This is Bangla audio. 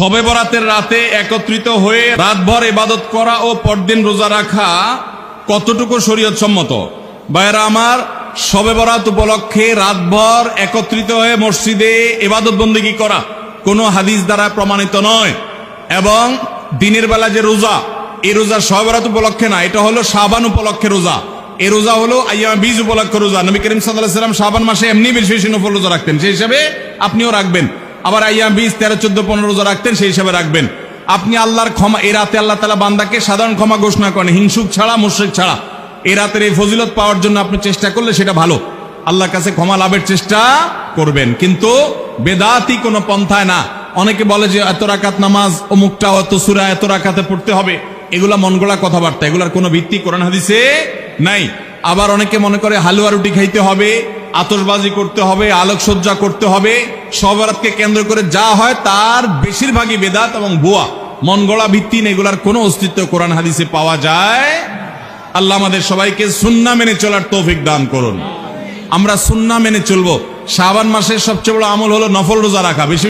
শবে বরাতের রাতে একত্রিত হয়ে রাতভর ইবাদত করা ও পরদিন রোজা রাখা কতটুকু শরীয়ত সম্মত? ভাইরা আমার, শবে বরাত উপলক্ষে রাতভর একত্রিত হয়ে মসজিদে ইবাদত বন্দেগী করা কোনো হাদিস দ্বারা প্রমাণিত নয়। এবং দিনের বেলা যে রোজা, এই রোজা শবে বরাত উপলক্ষে না, এটা হলো শাবান উপলক্ষে রোজা। এই রোজা হলো আইয়াম বীজ উপলক্ষে রোজা। নবী করিম সাল্লাল্লাহু আলাইহি ওয়াসাল্লাম শাবান মাসে এমনি বেশি বেশি নফল রোজা রাখতেন, সেই হিসাবে আপনিও রাখবেন। আবার আইয়াম বীজ 13, 14, 15 রোজা রাখতেন, সেই হিসাবে রাখবেন। আপনি আল্লাহর ক্ষমা, এই রাতে আল্লাহ তাআলা বান্দাকে সাধারণ ক্ষমা ঘোষণা করেন, হিংসুক ছাড়া, মুশরিক ছাড়া। এই রাতের এই ফজিলত পাওয়ার জন্য আপনি চেষ্টা করলে সেটা ভালো, আল্লাহর কাছে ক্ষমা লাভের চেষ্টা করবেন, কিন্তু বেদাতি কোনো পন্থায় না। অনেকে বলে যে এত রাকাত নামাজ, অমুকটা অত সূরা এত রাকাতে পড়তে হবে, এগুলা মন গড়া কথাবার্তা, এগুলার কোনো ভিত্তি কোরআন হাদিসে নাই। আবার অনেকে মনে করে হালুয়া রুটি খাইতে হবে, আতশবাজি করতে হবে, আলোকসজ্জা করতে হবে। শবে বরাতকে কেন্দ্র করে যা হয় তার বেশিরভাগই বেদাত এবং ভুয়া, মন গড়া ভিত্তি নেই, এগুলার কোনো অস্তিত্ব কোরআন হাদিসে পাওয়া যায়। আল্লাহ আমাদের সবাইকে সুন্নাহ মেনে চলার তৌফিক দান করুন। আমরা সুন্নাহ মেনে চলবো। শাবান মাসের সবচেয়ে বড় আমল হলো নফল রোজা রাখা। বেশি